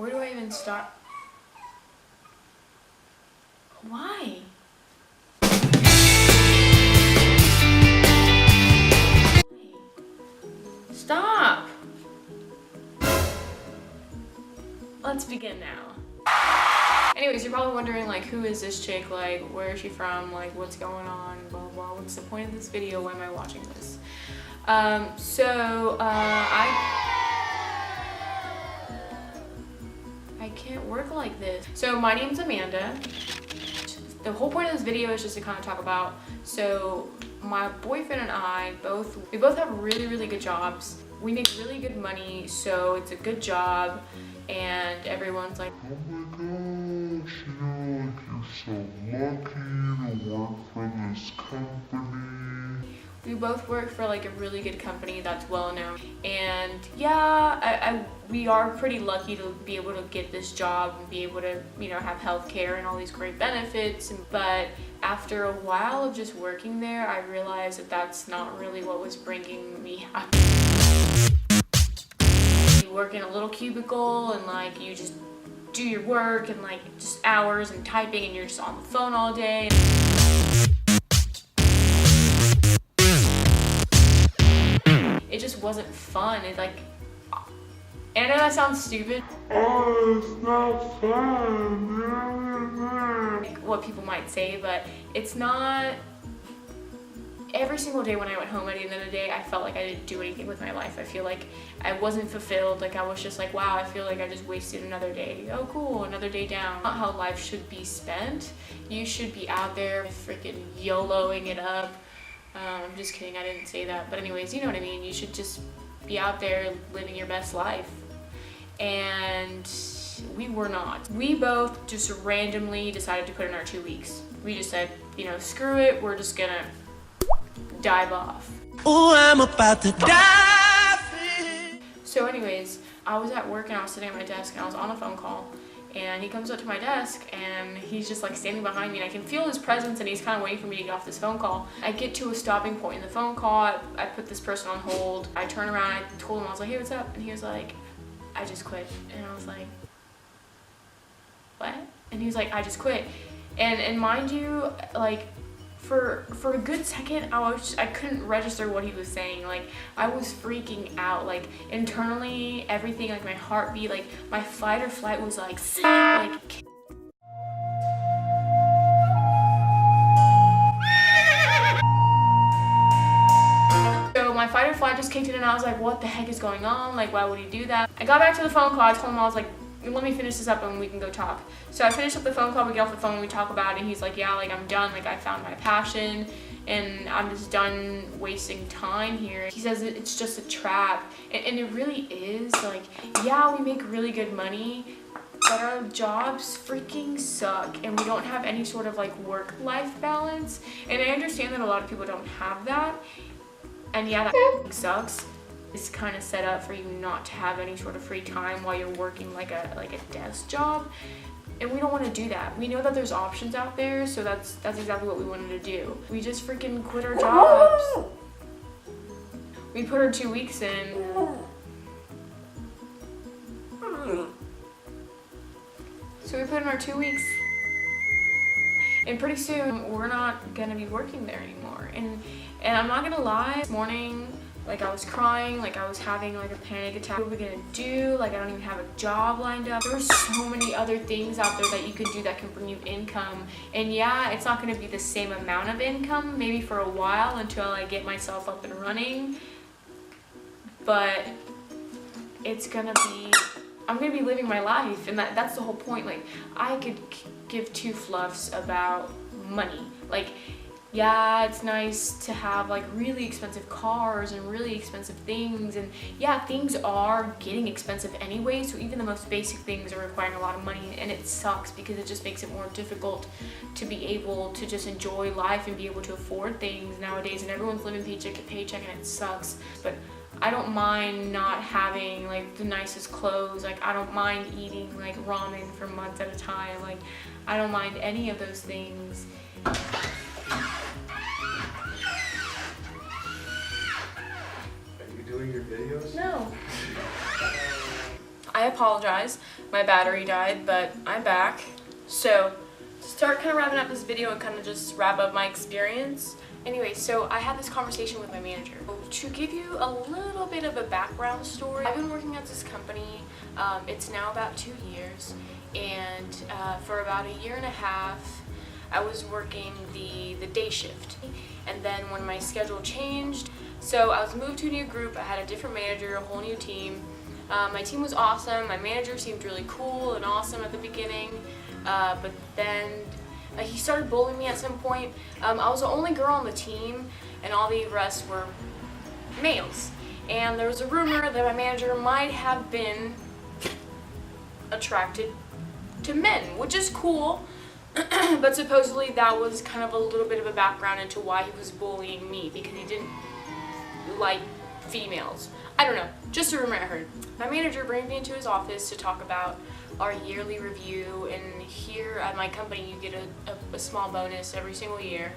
Where do I even start? Why? Stop! Let's begin now. Anyways, you're probably wondering, like, who is this chick? Like, where is she from? Like, what's going on? Blah, blah. What's the point of this video? Why am I watching this? I can't work like this. So my name's Amanda. The whole point of this video is just to kind of talk about, so my boyfriend and I we both have really, really good jobs. We make really good money, so it's a good job, and everyone's like, oh my gosh, you know, like you're so lucky to work for this company. We both work for like a really good company that's well known, and yeah, we are pretty lucky to be able to get this job and be able to, you know, have health care and all these great benefits. But after a while of just working there, I realized that that's not really what was bringing me happiness. You work in a little cubicle and like you just do your work and like just hours and typing, and you're just on the phone all day. It just wasn't fun. It like, and I know that sounds stupid. Oh, it's not fun. Like what people might say, but it's not. Every single day when I went home at the end of the day, I felt like I didn't do anything with my life. I feel like I wasn't fulfilled. Like I was just like, wow, I feel like I just wasted another day. Oh cool, another day down. Not how life should be spent. You should be out there freaking YOLOing it up. I'm just kidding, I didn't say that. But anyways, you know what I mean. You should just be out there living your best life. And we were not. We both just randomly decided to put in our 2 weeks. We just said, you know, screw it, we're just gonna dive off. Oh, I'm about to dive in. So anyways, I was at work and I was sitting at my desk and I was on a phone call. And he comes up to my desk and he's just like standing behind me, and I can feel his presence, and he's kind of waiting for me to get off this phone call. I get to a stopping point in the phone call. I put this person on hold. I turn around, I told him, I was like, hey, what's up? And he was like, I just quit. And I was like, what? And he was like, I just quit. And mind you, like, for a good second, I couldn't register what he was saying. Like, I was freaking out. Like, internally, everything, like my heartbeat, like my fight or flight was like, like. So my fight or flight just kicked in, and I was like, what the heck is going on? Like, why would he do that? I got back to the phone call. I told him, I was like, let me finish this up and we can go talk. So I finished up the phone call, we get off the phone, we talk about it, and he's like, yeah, like I'm done, like I found my passion and I'm just done wasting time here. He says it's just a trap, and it really is. Like, yeah, we make really good money, but our jobs freaking suck, and we don't have any sort of like work-life balance. And I understand that a lot of people don't have that, and yeah, that sucks. It's kind of set up for you not to have any sort of free time while you're working like a desk job, and we don't want to do that. We know that there's options out there, so that's exactly what we wanted to do. We just freaking quit our jobs. We put our 2 weeks in. So we put in our 2 weeks, and pretty soon we're not gonna be working there anymore. And I'm not gonna lie, this morning, like I was crying, like I was having like a panic attack. What are we gonna do? Like I don't even have a job lined up. There's so many other things out there that you can do that can bring you income. And yeah, it's not gonna be the same amount of income, maybe for a while until I get myself up and running. But it's gonna be, I'm gonna be living my life, and that's the whole point. Like, I could give two fluffs about money. Like, yeah, it's nice to have like really expensive cars and really expensive things, and yeah, things are getting expensive anyway, so even the most basic things are requiring a lot of money, and it sucks because it just makes it more difficult to be able to just enjoy life and be able to afford things nowadays, and everyone's living paycheck to paycheck, and it sucks. But I don't mind not having like the nicest clothes. Like, I don't mind eating like ramen for months at a time. Like, I don't mind any of those things. Doing your videos? No. I apologize. My battery died, but I'm back. So, to start kind of wrapping up this video and kind of just wrap up my experience. Anyway, so I had this conversation with my manager. To give you a little bit of a background story, I've been working at this company, it's now about 2 years, and for about a year and a half, I was working the day shift. And then when my schedule changed, so I was moved to a new group, I had a different manager, a whole new team. My team was awesome, my manager seemed really cool and awesome at the beginning, but then he started bullying me at some point. I was the only girl on the team, and all the rest were males. And there was a rumor that my manager might have been attracted to men, which is cool, but supposedly that was kind of a little bit of a background into why he was bullying me, because he didn't like females. I don't know, just a rumor I heard. My manager brings me into his office to talk about our yearly review, and here at my company you get a small bonus every single year,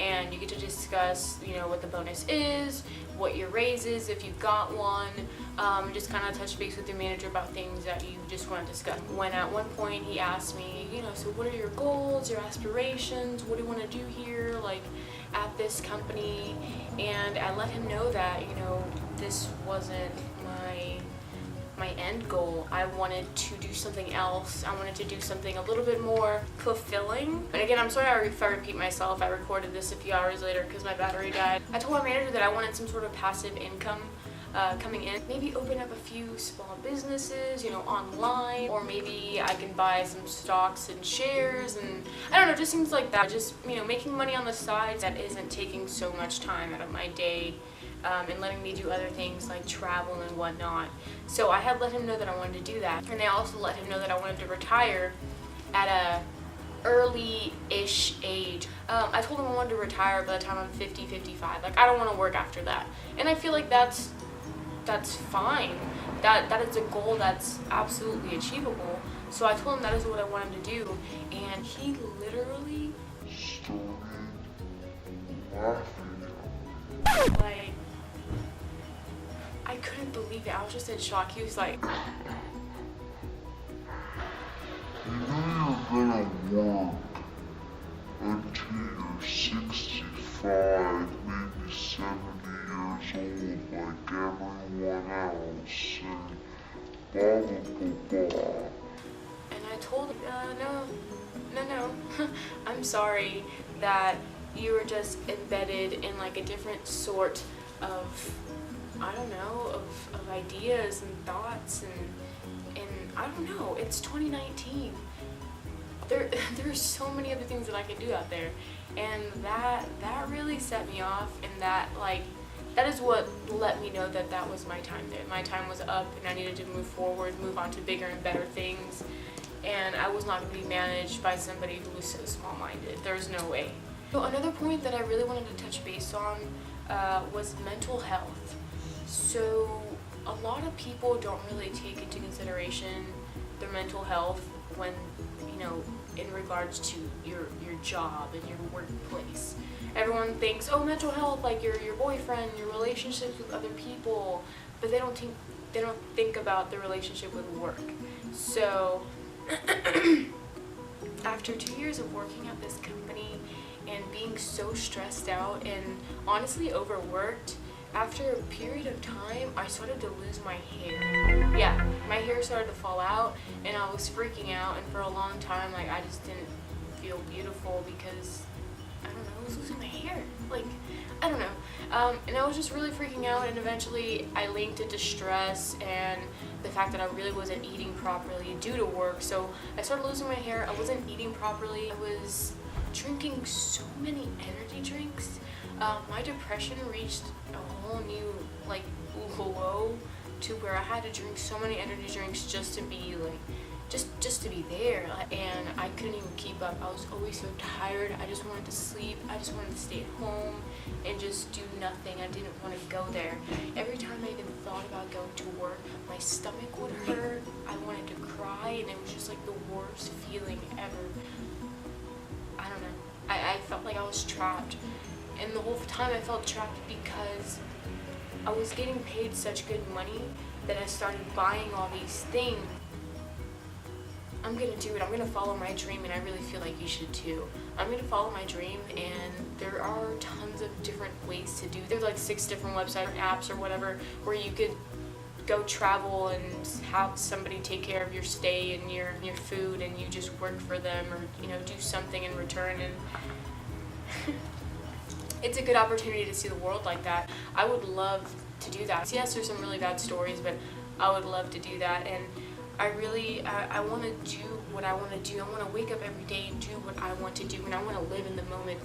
and you get to discuss, you know, what the bonus is, what your raise is if you got one, just kind of touch base with your manager about things that you just want to discuss. When at one point he asked me, you know, so what are your goals, your aspirations, what do you want to do here, like, at this company? And I let him know that, you know, this wasn't my end goal. I wanted to do something else. I wanted to do something a little bit more fulfilling. And again, I'm sorry if I repeat myself. I recorded this a few hours later because my battery died. I told my manager that I wanted some sort of passive income coming in. Maybe open up a few small businesses, you know, online, or maybe I can buy some stocks and shares, and I don't know, just seems like that. Just, you know, making money on the side that isn't taking so much time out of my day. And letting me do other things like travel and whatnot. So I had let him know that I wanted to do that. And I also let him know that I wanted to retire at a early-ish age. I told him I wanted to retire by the time I'm 50, 55. Like, I don't want to work after that. And I feel like that's fine. That is a goal that's absolutely achievable. So I told him that is what I wanted to do. And he literally started laughing. Like, I couldn't believe it. I was just in shock. He was like, You know you're gonna work until you're 65, maybe 70 years old like everyone else, and blah blah blah blah. and I told him, no, I'm sorry that you were just embedded in like a different sort of, I don't know, of ideas and thoughts, and I don't know, it's 2019. There are so many other things that I can do out there, and that really set me off, and that is what let me know that that was my time there. My time was up, and I needed to move forward, move on to bigger and better things, and I was not going to be managed by somebody who was so small-minded. There's no way. So another point that I really wanted to touch base on was mental health. So a lot of people don't really take into consideration their mental health when, you know, in regards to your job and your workplace. Everyone thinks, oh, mental health, like your boyfriend, your relationships with other people, but they don't think about the relationship with work. So after 2 years of working at this company and being so stressed out and honestly overworked, after a period of time, I started to lose my hair. Yeah, my hair started to fall out, and I was freaking out, and for a long time, like, I just didn't feel beautiful because, I don't know, I was losing my hair. Like, I don't know. And I was just really freaking out, and eventually I linked it to stress and the fact that I really wasn't eating properly due to work. So I started losing my hair. I wasn't eating properly. I was drinking so many energy drinks. My depression reached a whole new, like, low, to where I had to drink so many energy drinks just to be, like, just to be there, and I couldn't even keep up. I was always so tired. I just wanted to sleep. I just wanted to stay at home and just do nothing. I didn't want to go there. Every time I even thought about going to work, my stomach would hurt. I wanted to cry, and it was just like the worst feeling ever. I don't know. I felt like I was trapped, and the whole time I felt trapped because I was getting paid such good money, that I started buying all these things. I'm gonna do it. I'm gonna follow my dream, and I really feel like you should too. I'm gonna follow my dream, and there are tons of different ways to do. There's like 6 different websites or apps or whatever where you could go travel and have somebody take care of your stay and your food, and you just work for them, or do something in return. And it's a good opportunity to see the world like that. I would love to do that. Yes, there's some really bad stories, but I would love to do that. And I want to do what I want to do. I want to wake up every day and do what I want to do, and I want to live in the moment.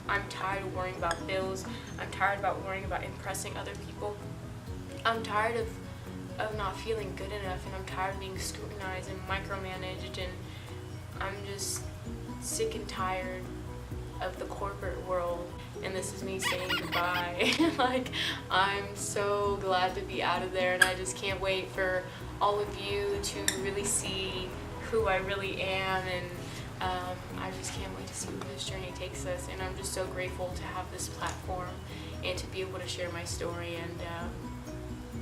I'm tired of worrying about bills. I'm tired about worrying about impressing other people. I'm tired of not feeling good enough, and I'm tired of being scrutinized and micromanaged, and I'm just sick and tired of the corporate world. And this is me saying goodbye. Like, I'm so glad to be out of there, and I just can't wait for all of you to really see who I really am, and I just can't wait to see where this journey takes us. And I'm just so grateful to have this platform and to be able to share my story. And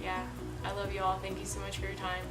yeah, I love you all. Thank you so much for your time.